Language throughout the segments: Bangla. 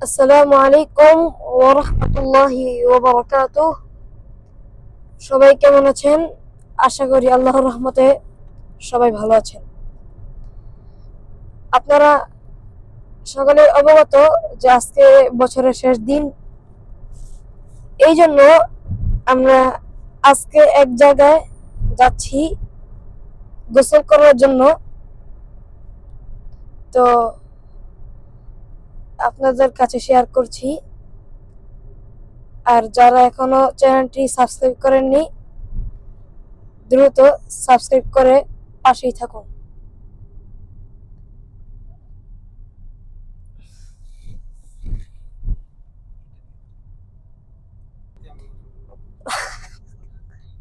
আসসালামু আলাইকুম ওয়া রাহমাতুল্লাহি ওয়া বারাকাতুহু। সবাই কেমন আছেন? আশা করি আল্লাহর রহমতে সবাই ভালো আছেন। আপনারা সকলে অবগত যে আজকে বছরের শেষ দিন, এই জন্য আমরা আজকে এক জায়গায় যাচ্ছি গোসল করার জন্য। তো আপনাদের কাছে শেয়ার করছি। আর যারা এখনো চ্যানেলটি সাবস্ক্রাইব করেননি, দ্রুত সাবস্ক্রাইব করে পাশেই থাকুন।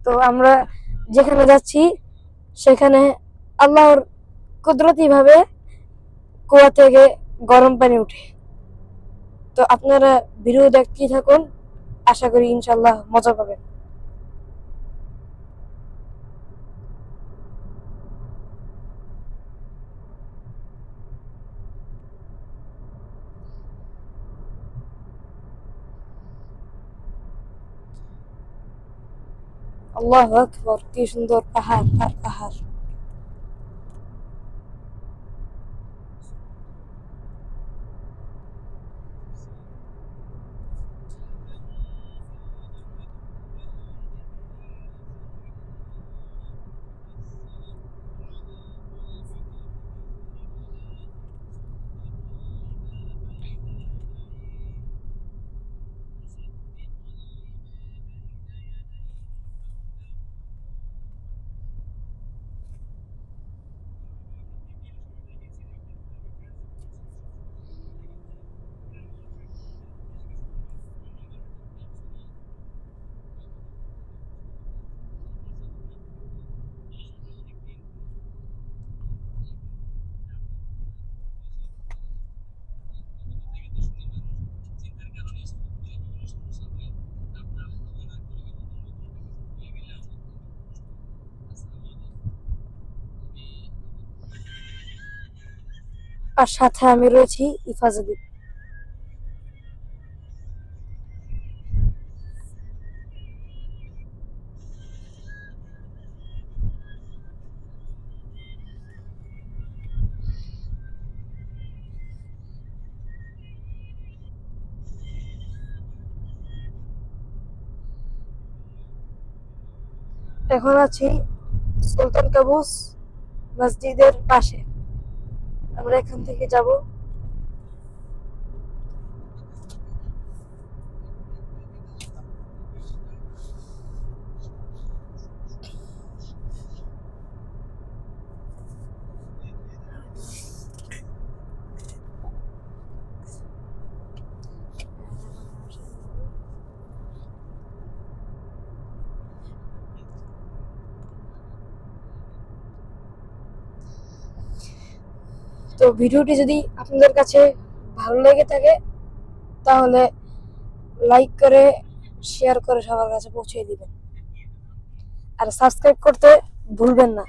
তো আমরা যেখানে যাচ্ছি সেখানে আল্লাহর কুদরতি ভাবে কুয়া থেকে গরম পানি উঠে। তো আপনারা ভিডিও দেখতেই থাকুন, আশা করি ইনশাল্লাহ মজা পাবেন। আল্লাহু আকবার, কি সুন্দর পাহাড় আর পাহাড়। আর সাথে আমি রয়েছি ইফাজুদ্দিন। এখন আছি সুলতান কাবুস মসজিদের পাশে। আমরা এখান থেকে যাব। তো ভিডিওটি যদি আপনাদের কাছে ভালো লেগে থাকে তাহলে লাইক করে শেয়ার করে সবার কাছে পৌঁছে দিবেন। আর সাবস্ক্রাইব করতে ভুলবেন না।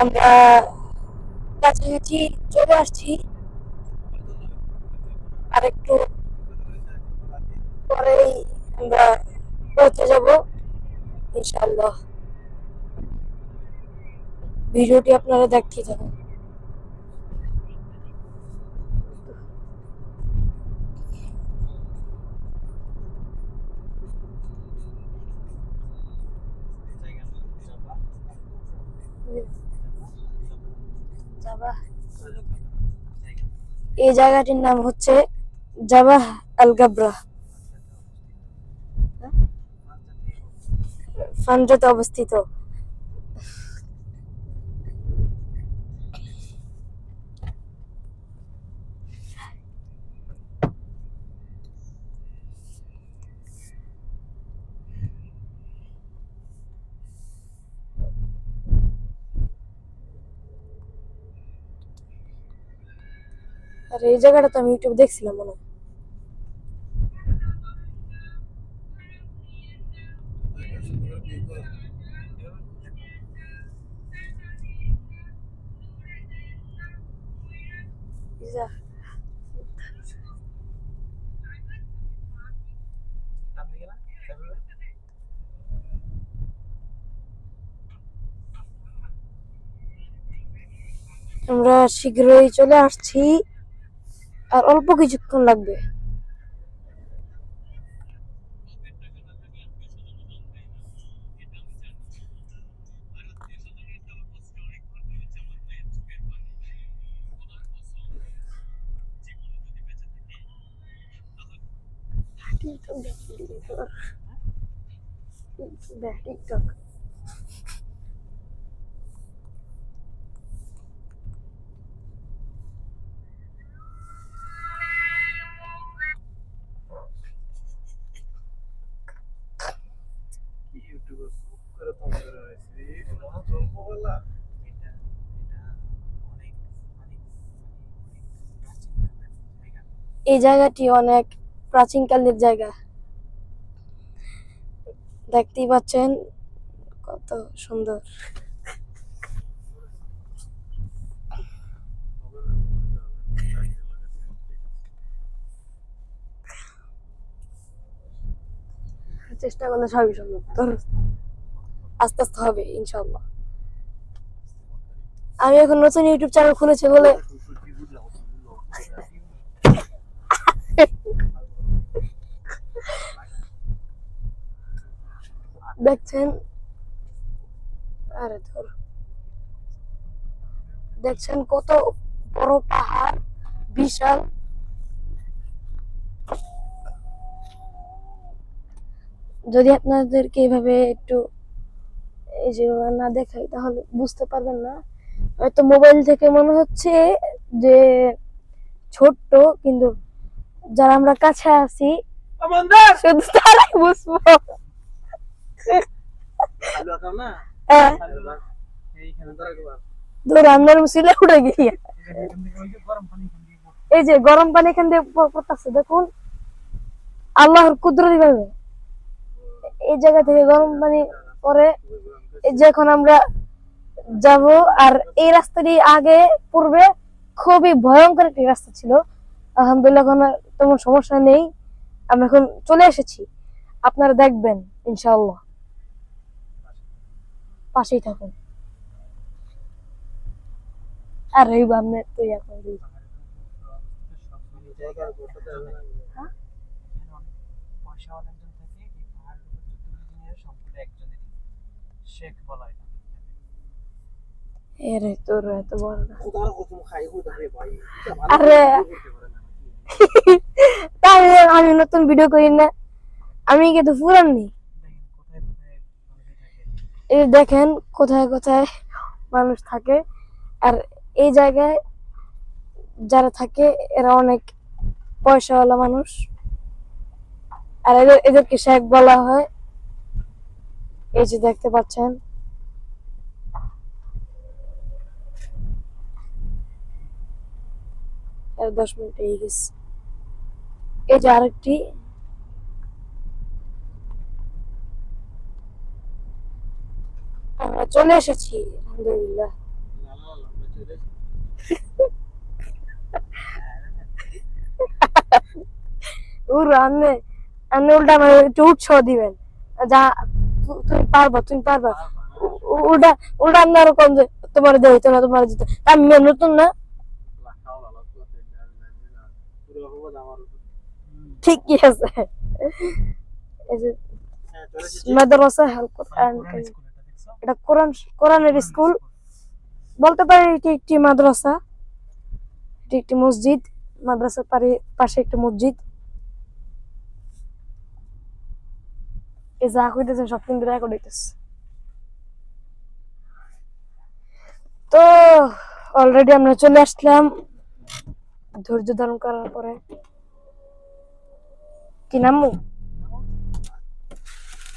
আমরা কাছাকাছি চলে আসছি, আর একটু পরেই আমরা পৌঁছে যাব ইনশাআল্লাহ। ভিডিওটি আপনারা দেখতে থাকুন। এই জায়গাটির নাম হচ্ছে জাবাহ আল গাবরা, ফানজাতে অবস্থিত। আর এই জায়গাটা তো আমি ইউটিউবে দেখছিলাম মনে হয়। আমরা শীঘ্রই চলে আসছি, আর অল্প কিছুক্ষণ লাগবে। টিকটক এই জায়গাটি অনেক প্রাচীনকালের জায়গা, দেখতেই পাচ্ছেন কত সুন্দর। চেষ্টা করলে সবই সম্ভব, আস্তে আস্তে হবে ইনশাআল্লাহ। আমি এখন নতুন ইউটিউব চ্যানেল খুলেছি বলে দেখছেন, আরে ধর, দেখছেন কত বড় পাহাড়, বিশাল। যদি আপনাদেরকে এইভাবে একটু এই যে না দেখাই তাহলে বুঝতে পারবেন না। হয়তো মোবাইল থেকে মনে হচ্ছে যে ছোট্ট, কিন্তু যারা আমরা কাছে আছি শুধু তারাই বুঝবো। রান্নার মুসিলে উঠে গিয়ে এই যে গরম পানি এখান দিয়ে পড়তেছে, দেখুন আল্লাহর কুদরতি ভাবে এই জায়গা থেকে গরম পানি পরে। এই যে এখন আমরা যাব, আর এই রাস্তাটি আগে পূর্বে খুবই ভয়ঙ্কর একটি রাস্তা ছিল। আলহামদুলিল্লাহ এখন তেমন সমস্যা নেই, আমরা এখন চলে এসেছি। আপনারা দেখবেন ইনশাআল্লাহ, পাশেই থাকুন। আর এই বামনে তুই এখন এরে তোর এত বড় না। আরে তাই আমি নতুন ভিডিও করি না, আমি কিন্তু পুরান নেই। এই দেখেন কোথায় কোথায় মানুষ থাকে, আর এই জায়গায় যারা থাকে এরা অনেক পয়সাওয়ালা মানুষ, আর এদেরকে শেখ বলা হয়। এই যে দেখতে পাচ্ছেন, আর 10 মিনিট হয়ে গেছে। এই যে আরেকটি, আমরা চলে এসেছি আলহামদুলিল্লাহ। ওর আন্নে আন্নে উল্টা আমার একটু উৎসাহ দিবেন, যা তুমি পারবা তুমি পারবা। উল্টা উল্টা আপনি আরো কম যে তোমার দেয় হইতো না, তোমার দিত। আমি নতুন না, ঠিকই আছে। এই যে মাদ্রাসা আল কোরআন, এটা কোরআনের স্কুল বলতে পারি। এটি একটি মাদ্রাসা, এটি একটি মসজিদ। মাদ্রাসার পাশে একটি মসজিদ। এই যা হইতেছে সব কিন্তু রেকর্ড হইতেছে। তো অলরেডি আমরা চলে আসলাম ধৈর্য ধারণ করার পরে। কি নামু?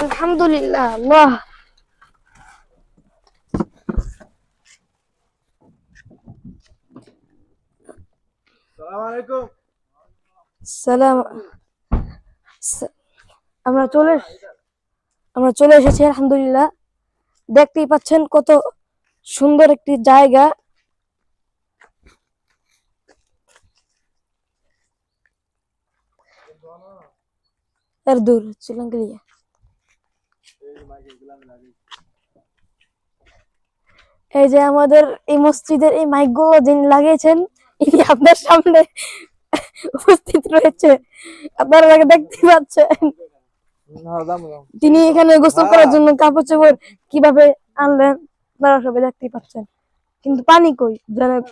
আলহামদুলিল্লাহ। আল্লাহ সালাম। আমরা চলে আমরা চলে এসেছি আলহামদুলিল্লাহ। দেখতেই পাচ্ছেন কত সুন্দর একটি জায়গা। এর দূর শ্রীলঙ্কা। এই যে আমাদের এই মসজিদের এই মাইক গুলো যিনি লাগিয়েছেন, ইনি আপনার সামনে উপস্থিত রয়েছে, আপনারা তাকে দেখতে পাচ্ছেন। তিনি এখানে গোসল করার জন্য কাপড় চোপড় কিভাবে আনলেন আপনারা সবাই দেখতেই পাচ্ছেন, কিন্তু পানি কই জানেন।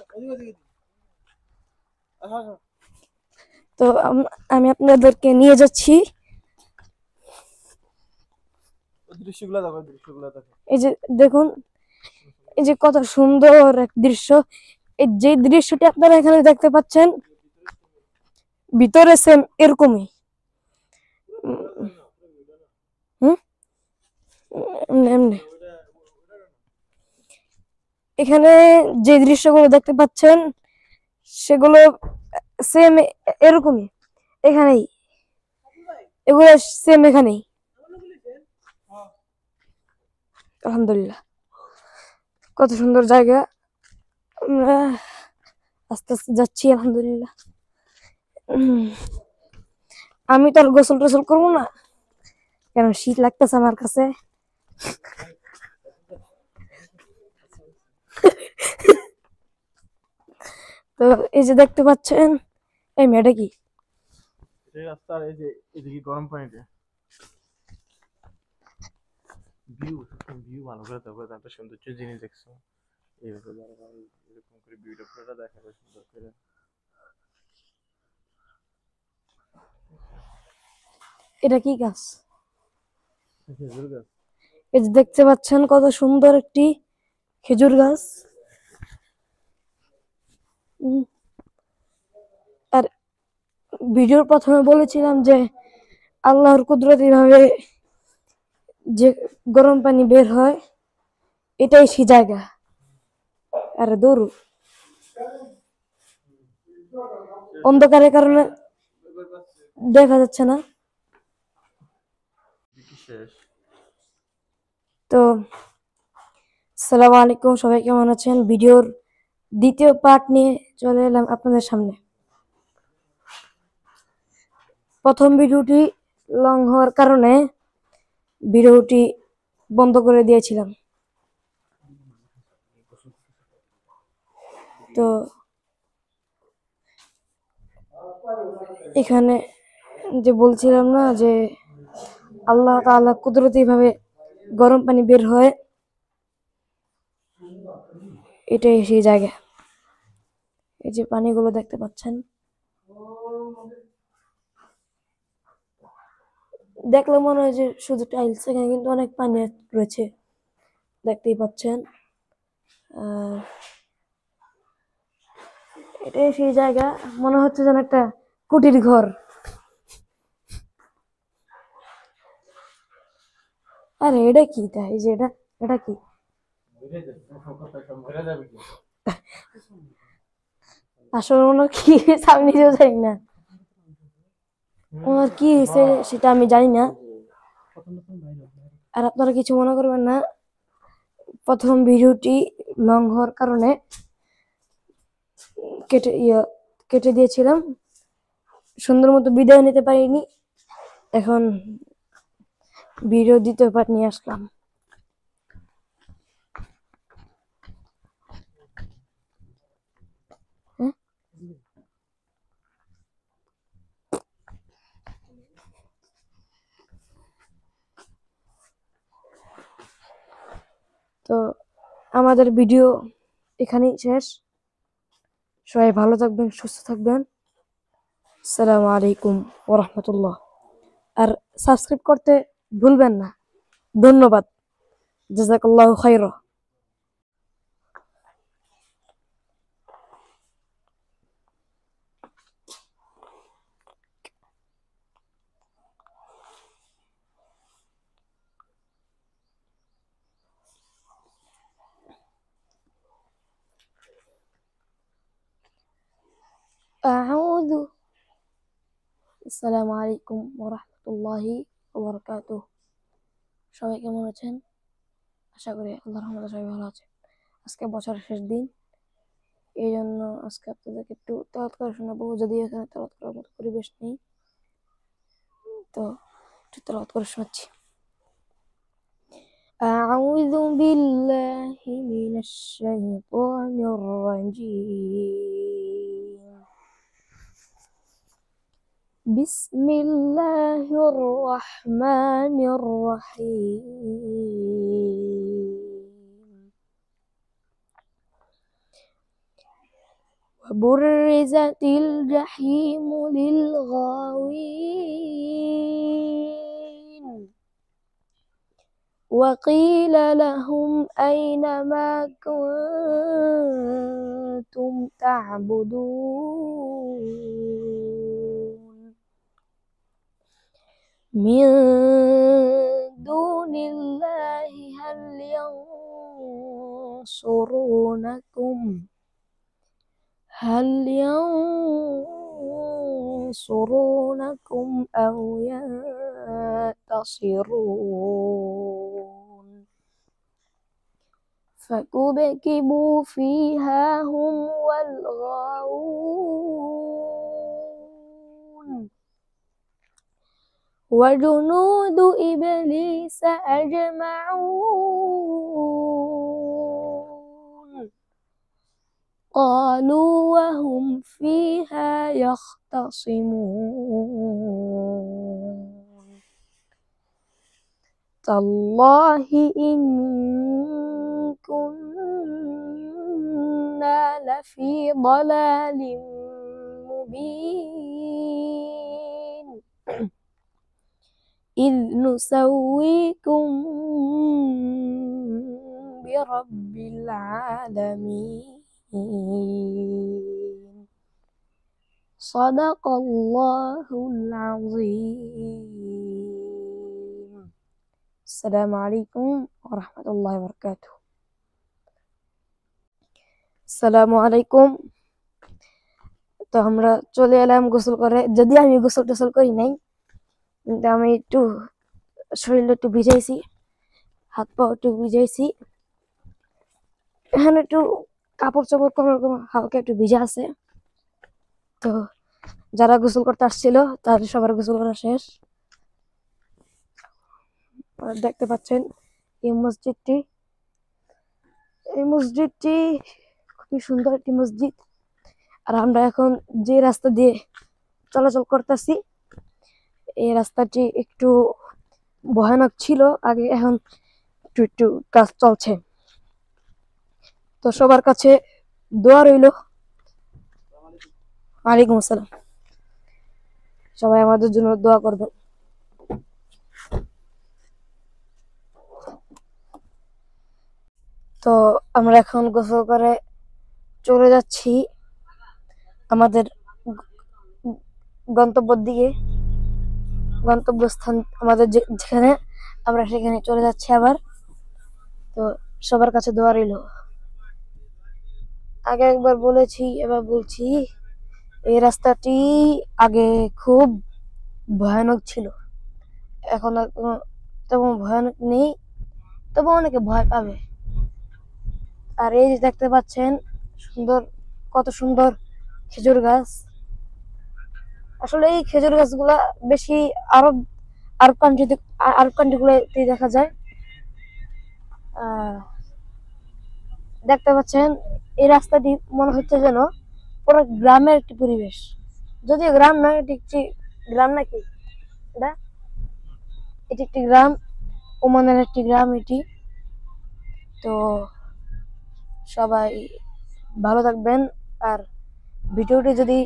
তো আমি আপনাদেরকে নিয়ে যাচ্ছি। এই যে দেখুন, এই যে কত সুন্দর এক দৃশ্য। এই যে দৃশ্যটি আপনারা এখানে দেখতে পাচ্ছেন, ভিতরে সেম এরকমই। এমনি এখানে যে দৃশ্যগুলো দেখতে পাচ্ছেন সেগুলো সেম এরকমই এখানেই, এগুলো সেম এখানেই। আলহামদুলিল্লাহ, কত সুন্দর জায়গা। আমরা আস্তে আস্তে যাচ্ছি আলহামদুলিল্লাহ। আমি তো আর গোসল টোসল করবো না, কেন শীত লাগতেছে আমার কাছে। তো এই যে দেখতে পাচ্ছেন, এই মেয়েটা কি? রাস্তার এই যে এদিকে গরম পানিতে ভিউ ভালো করে তারপরে একটা সৌন্দর্য জিনিস দেখছো এইভাবে এরকম করে ভিউটা পুরোটা দেখাবে সুন্দর করে। এটা কি গাছ? খেজুর গাছ। এই যে দেখতে পাচ্ছেন কত সুন্দর একটি খেজুর গাছ। আর ভিডিওর প্রথমে বলেছিলাম যে আল্লাহর কুদরতি ভাবে যে গরম পানি বের হয়, এটাই সেই জায়গা। আরে দৌড়ু, অন্ধকারের কারণে দেখা যাচ্ছে না। তো আসসালামু আলাইকুম, সবাই কেমন আছেন? ভিডিওর দ্বিতীয় পার্ট নিয়ে চলে এলাম আপনাদের সামনে। প্রথম ভিডিওটি লং হওয়ার কারণে ভিডিওটি বন্ধ করে দিয়েছিলাম। তো এখানে যে বলছিলাম না যে আল্লাহ তাআলা কুদরতি ভাবে গরম পানি বের হয়, এটাই সেই জায়গা। এই যে পানিগুলো দেখতে পাচ্ছেন, দেখলে মনে হয় যে শুধু টাইলস, এখানে কিন্তু অনেক পানি রয়েছে, দেখতেই পাচ্ছেন। এটাই সেই জায়গা, মনে হচ্ছে যেন একটা কুটির ঘর। আরে এটা কি? এই যে এটা কি? আসলে ওনার কি আমি নিজেও জানি না, ওনার কি হয়েছে সেটা আমি জানি না। আর আপনারা কিছু মনে করবেন না, প্রথম ভিডিওটি লং হওয়ার কারণে কেটে দিয়েছিলাম, সুন্দর মতো বিদায় নিতে পারিনি। এখন ভিডিও দ্বিতীয় পার্ট নিয়ে আসলাম। হ্যাঁ, তো আমাদের ভিডিও এখানেই শেষ। সবাই ভালো থাকবেন, সুস্থ থাকবেন। আসসালামু আলাইকুম ওয়া রাহমাতুল্লাহ। আর সাবস্ক্রাইব করতে ভুলবেন না। ধন্যবাদ। জাযাকাল্লাহু খাইরা। আউযু আসসালামু আলাইকুম ওয়া রাহমাতুল্লাহি ওয়া বারাকাতুহু। সবাই কেমন আছেন? আশা করি আল্লাহর রহমতে সবাই ভালো আছেন। আজকে বছরের শেষ দিন, এই জন্য আজকে আপনাদেরকে একটু তেলাওয়াত করে শোনাবো। যদিও এখানে তেলাওয়াত করার মতো পরিবেশ নেই, তো একটু তেলাওয়াত করে শোনাচ্ছি। أعوذ بالله من الشيطان الرجيم. بسم الله الرحمن الرحيم. وبرزت الجحيم للغاوين وقيل لهم أين ما كنتم تعبدون من دون الله هل ينصرونكم أو ينتصرون فكبكبوا فيها هم والغاوون وجنود إبليس أجمعون قالوا وهم فيها يختصمون تالله إن كنا لفي ضلال مبين إذ نسويكم برب العالمين. صدق الله العظيم. السلام عليكم ورحمة الله وبركاته. আসসালামু আলাইকুম। তো আমরা চলে এলাম গোসল করে। যদি আমি গোসল টোসল করি নাই, কিন্তু আমি একটু শরীরটা একটু ভিজাইছি, হাত পা একটু ভিজাইছি। এখানে একটু কাপড় চাপড় কোনো রকম হালকা একটু ভিজা আছে। তো যারা গোসল করতে আসছিল তাদের সবার গোসল করা শেষ। আর দেখতে পাচ্ছেন এই মসজিদটি খুবই সুন্দর একটি মসজিদ। আর আমরা এখন যে রাস্তা দিয়ে চলাচল করতেছি, এই রাস্তাটি একটু ভয়ানক ছিল আগে, এখন একটু একটু কাজ চলছে। তো সবার কাছে দোয়া রইল। ওয়ালাইকুম আসসালাম। সবাই আমাদের জন্য দোয়া করবেন। তো আমরা এখন গোসল করে চলে যাচ্ছি আমাদের গন্তব্যস্থান আমাদের যেখানে আমরা সেখানে চলে যাচ্ছি আবার। তো সবার কাছে দোয়া রইল। আগে একবার বলেছি, এবার বলছি, এই রাস্তাটি আগে খুব ভয়ানক ছিল, এখন আর কোনো তেমন ভয়ানক নেই, তবে অনেকে ভয় পাবে। আর এই যে দেখতে পাচ্ছেন কত সুন্দর খেজুর গাছ। আসলে এই খেজুর গাছগুলা বেশি আরব আরব কান্ট্রিতে আরব কান্ট্রিগুলোতে দেখা যায়। আহ, দেখতে পাচ্ছেন এই রাস্তাটি মনে হচ্ছে যেন পুরো গ্রামের একটি পরিবেশ, যদিও গ্রাম নয়, এটি একটি গ্রাম নাকি এটা, এটি একটি গ্রাম, ওমানের একটি গ্রাম এটি। তো সবাই ভালো থাকবেন, আর ভিডিওটি যদি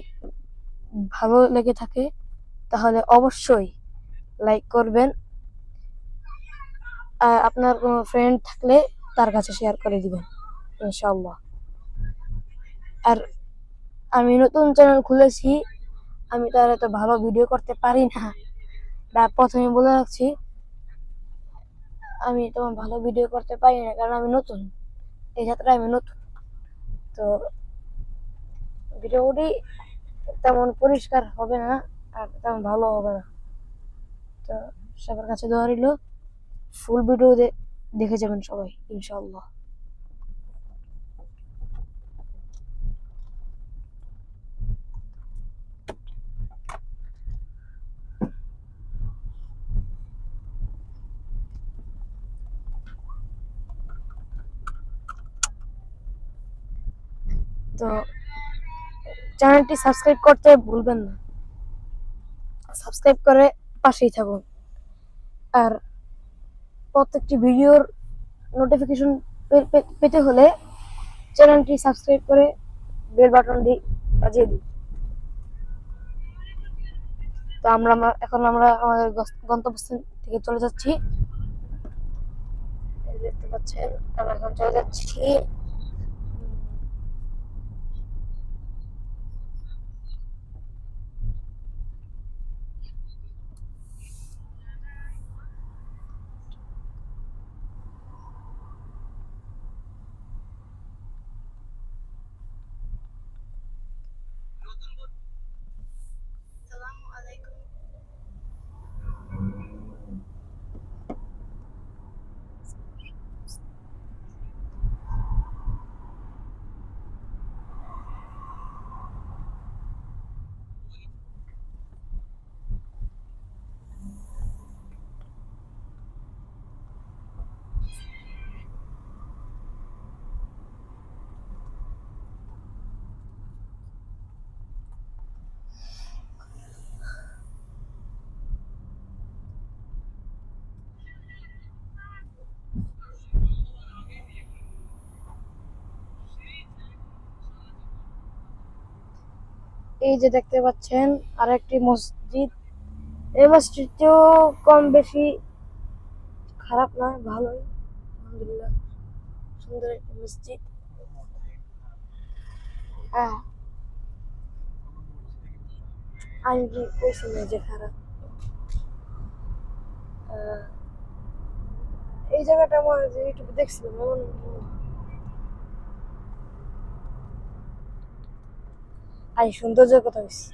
ভালো লেগে থাকে তাহলে অবশ্যই লাইক করবেন, আর আপনার কোনো ফ্রেন্ড থাকলে তার কাছে শেয়ার করে দিবেন ইনশাআল্লাহ। আর আমি নতুন চ্যানেল খুলেছি, আমি তো আর এত ভালো ভিডিও করতে পারি না, তা প্রথমে বলে রাখছি, আমি তেমন ভালো ভিডিও করতে পারি না, কারণ আমি নতুন, এই যাত্রায় আমি নতুন। তো ভিডিওটি তেমন পরিষ্কার হবে না আর তেমন ভালো হবে না। তো সবার কাছে দোয়া রইল, ফুল ভিডিও দেখে যাবেন সবাই ইনশাআল্লাহ। তো চ্যানেলটি সাবস্ক্রাইব করতে ভুলবেন না, সাবস্ক্রাইব করে পাশেই থাকুন। আর প্রত্যেকটি ভিডিওর নোটিফিকেশন পেতে হলে চ্যানেলটি সাবস্ক্রাইব করে বেল বাটনটি বাজিয়ে দিন। তো এখন আমরা আমাদের গন্তব্যস্থান থেকে চলে যাচ্ছি, দেখতে পাচ্ছেন আমরা এখন চলে যাচ্ছি। এই যে দেখতে পাচ্ছেন আরেকটি মসজিদ, এই মসজিদটিও কম বেশি খারাপ নয়, ভালোই, আলহামদুলিল্লাহ, সুন্দর একটি মসজিদ। হ্যাঁ, আমি কি কইছি না যে খারাপ? এই জায়গাটা আমার যে ইউটিউবে দেখছিলাম এমন আই সৌন্দর্যের কথা বলছি।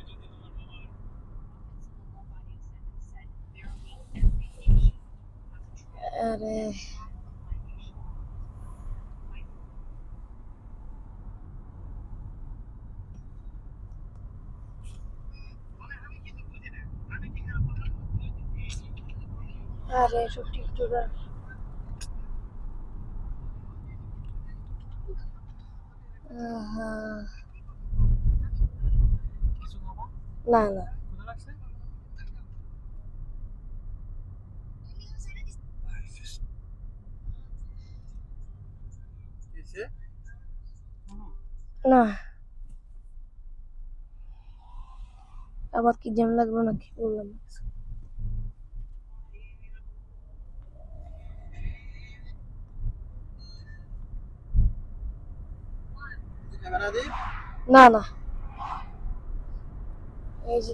আরে আরে সব টিকটকার, আহা, না না, না, আবার কি জ্যাম লাগলো নাকি বললাম না। না না, এই যে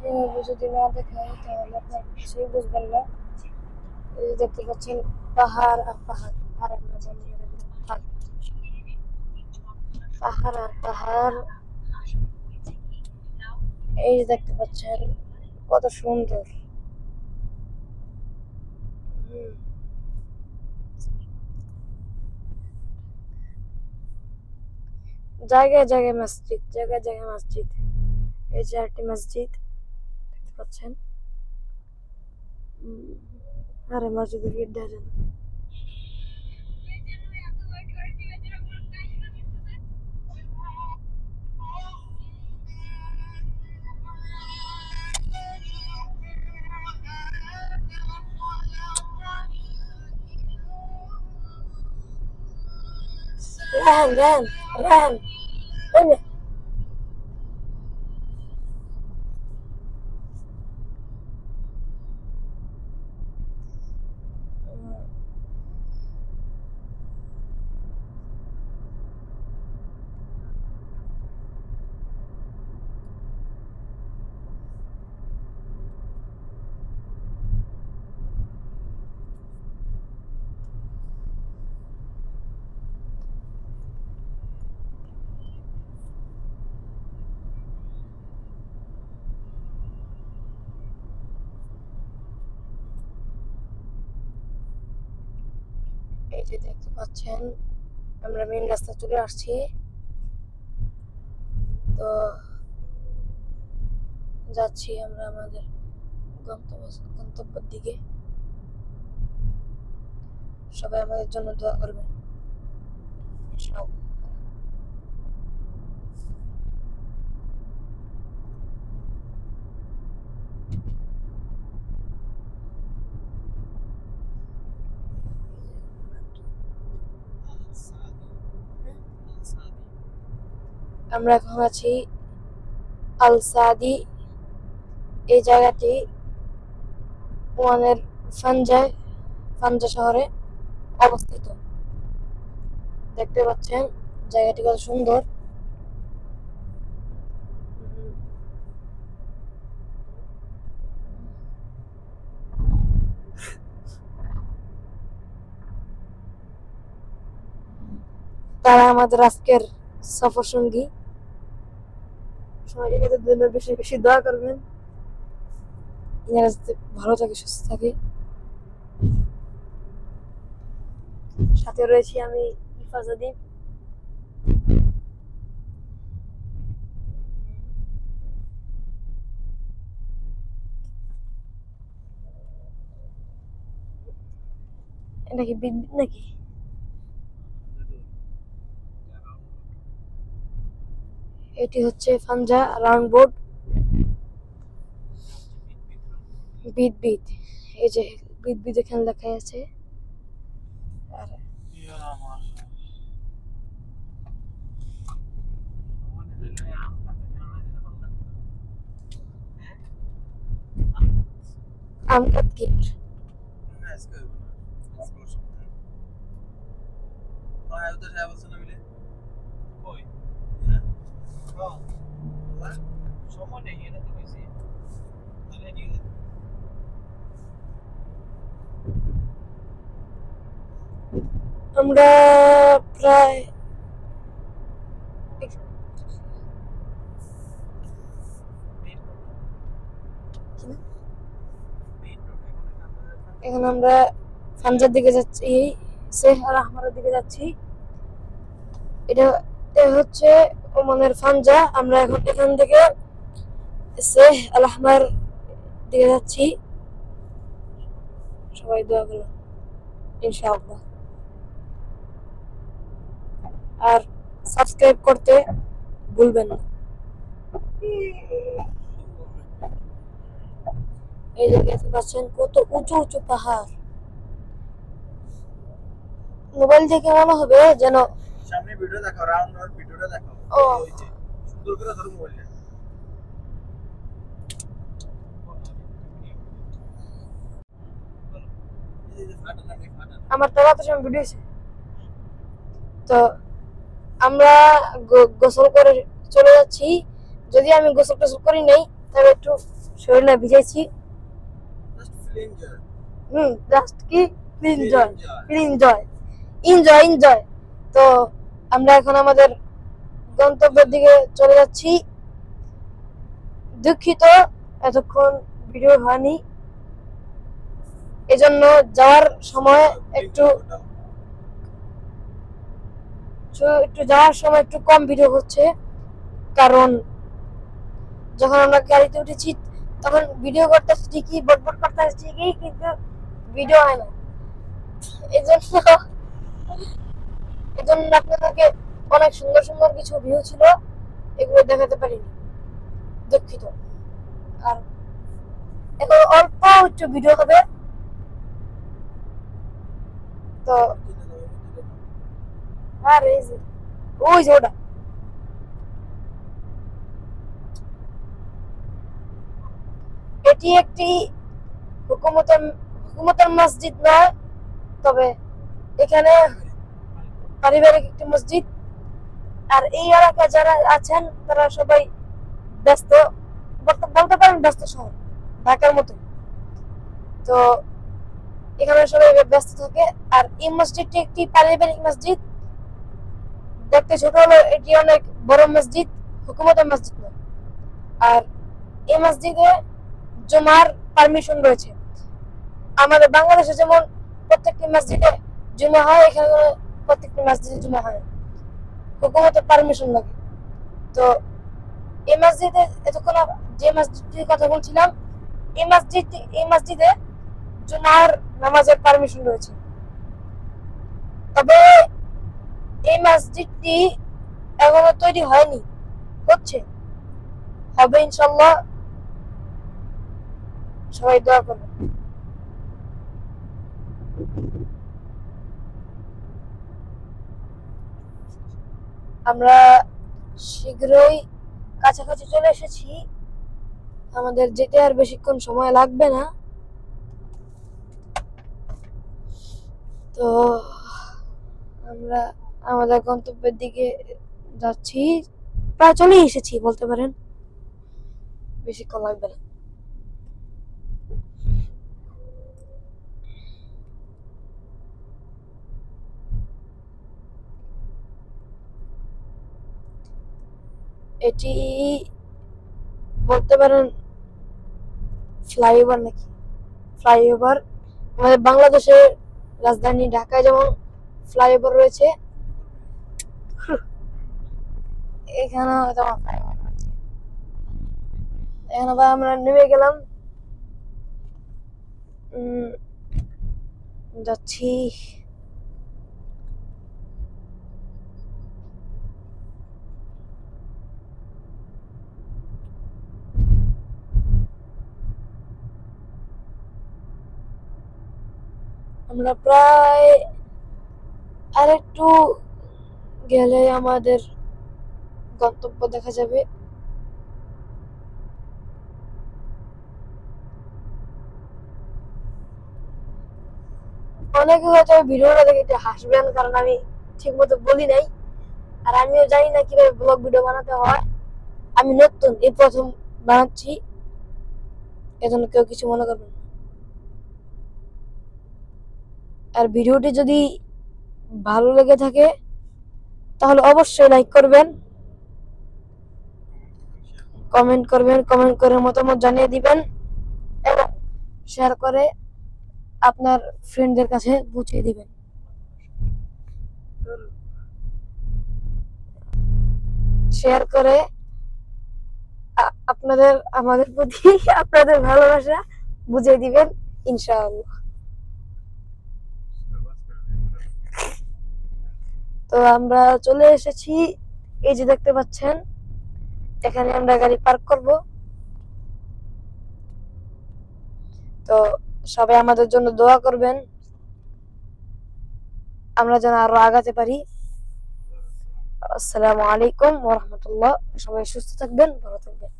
এইভাবে যদি না দেখাই তাহলে আপনার কিছুই বুঝবেন না। এই যে দেখতে পাচ্ছেন পাহাড় আর পাহাড়, আর আমরা জানি পাহাড় আর পাহাড়, এই যে দেখতে পাচ্ছেন কত সুন্দর। হুম, জায়গায় জায়গায় মসজিদ, জায়গায় জায়গায় মসজিদ। এই যে একটি মসজিদ দেখতে পাচ্ছেন। আরে মসজিদের গেট দেখা যায় না। রাহান রাহান রাহান ওই নে। এই যে দেখতে পাচ্ছেন আমরা মেইন রাস্তা চলে আসছি। তো যাচ্ছি আমরা আমাদের গন্তব্যের দিকে। সবাই আমাদের জন্য দোয়া করবেন। আমরা এখন আছি আল সাদি। এই জায়গাটি ওমানের ফানজা শহরে অবস্থিত। দেখতে পাচ্ছেন জায়গাটি কত সুন্দর। তারা আমাদের আজকের সফর সঙ্গী। সবাই এদের জন্য বেশি বেশি দোয়া করবেন, যাতে ভালো থাকে, সুস্থ থাকে। সাথে রয়েছি আমি ইফাজাদি। এটা কি বিদ্যুৎ নাকি? এটি হচ্ছে ফানজা রাউন্ড বোর্ড। বিদ এই যে বিদ এখানে লেখা আছে। আর আমকাত গেট। আমরা প্রায় এখন আমরা ফানজার দিকে যাচ্ছি, শেখ আল আহমারের দিকে যাচ্ছি। এটা হচ্ছে ওমানের ফানজা। আমরা এখন এখান থেকে শেখ আল আহমার দিকে যাচ্ছি। সবাই দোয়া করুন ইনশাআল্লাহ। আর সাবস্ক্রাইব করতে ভুলবেন না। এই যে দেখতে পাচ্ছেন কত উঁচু উঁচু পাহাড়। মোবাইল থেকে মনে হবে যেন সামনে ভিডিও দেখো, রাউন্ড ভিডিওটা দেখো। ও ওই যে সুন্দর করে ধরো মোবাইলটা। আমার তো রাতের সময় ভিডিও আছে। তো আমরা গোসল করে চলে যাচ্ছি। যদি আমি গোসল টোসল করি নাই, তবে একটু শরীরটা ভিজাইছি। জাস্ট কি এনজয় এনজয় এনজয় এনজয়। তো আমরা এখন আমাদের গন্তব্যের দিকে চলে যাচ্ছি। দুঃখিত এতক্ষণ ভিডিও হয়নি, এজন্য যাওয়ার সময় একটু একটু যাওয়ার সময় একটু কম ভিডিও হচ্ছে, কারণ যখন আমরা গাড়িতে উঠেছি তখন ভিডিও করতেছি ঠিকই, বটবট করতেছি ঠিকই, কিন্তু ভিডিও হয় না। এজন্য এজন্য আপনাদেরকে অনেক সুন্দর সুন্দর কিছু ভিউ ছিল, এগুলো দেখাতে পারিনি, দুঃখিত। আর এখন অল্প একটু ভিডিও হবে, তো আর এই যে ওই যে ওটা, এটি একটি হুকুমতের মসজিদ নয়, তবে এখানে পারিবারিক একটি মসজিদ। আর এই এলাকায় যারা আছেন তারা সবাই ব্যস্ত, বলতে পারেন ব্যস্ত শহর, ঢাকার মতো। তো এখানে সবাই ব্যস্ত থাকে। আর এই মসজিদটি একটি পারিবারিক মসজিদ, দেখতে ছোট হলো এটি অনেক বড় মসজিদ, হুকুমতের মসজিদ নয়। আর এই মসজিদে জুমার পারমিশন রয়েছে। আমাদের বাংলাদেশে যেমন প্রত্যেকটি মসজিদে জুমা হয়, এখানে প্রত্যেকটি মসজিদে জুমা হয়, হুকুমতের পারমিশন লাগে। তো এই মসজিদে এতক্ষণ যে মসজিদটির কথা বলছিলাম, এই মসজিদে জুমার নামাজের পারমিশন রয়েছে। তবে এই মসজিদটি এখনো তৈরি হয়নি, হচ্ছে, হবে ইনশাল্লাহ, সবাই দোয়া করবেন। আমরা শীঘ্রই কাছাকাছি চলে এসেছি, আমাদের যেতে আর বেশিক্ষণ সময় লাগবে না। তো আমরা আমাদের গন্তব্যের দিকে যাচ্ছি, প্রায় চলে এসেছি বলতে পারেন, বেশিক্ষণ লাগবে না। এটি বলতে পারেন ফ্লাইওভার নাকি, ফ্লাইওভার আমাদের বাংলাদেশের রাজধানী ঢাকায় যেমন ফ্লাইওভার রয়েছে, এখানে তেমন ফ্লাইওভার আছে। এখন আবার আমরা নেমে গেলাম, যাচ্ছি। আমরা প্রায় আরেকটু গেলে আমাদের গন্তব্য দেখা যাবে। অনেকে হয়তো ভিডিওটা দেখে একটু হাসবেন, কারণ আমি ঠিক মতো বলি নাই, আর আমিও জানি না কিভাবে ব্লগ ভিডিও বানাতে হয়। আমি নতুন, এই প্রথম বানাচ্ছি, এজন্য কেউ কিছু মনে করবেন না। আর ভিডিওটি যদি ভালো লেগে থাকে তাহলে অবশ্যই লাইক করবেন, কমেন্ট করে মতামত জানিয়ে দিবেন, এবং শেয়ার করে আপনার ফ্রেন্ডদের কাছে পৌঁছে দিবেন। শেয়ার করে আপনাদের আমাদের প্রতি আপনাদের ভালোবাসা বুঝিয়ে দিবেন ইনশাআল্লাহ। তো আমরা চলে এসেছি, এই যে দেখতে পাচ্ছেন, এখানে আমরা গাড়ি পার্ক করব। তো সবাই আমাদের জন্য দোয়া করবেন, আমরা যেন আরো আগাতে পারি। আসসালামু আলাইকুম ওয়া রাহমাতুল্লাহ। সবাই সুস্থ থাকবেন, ভালো থাকবেন।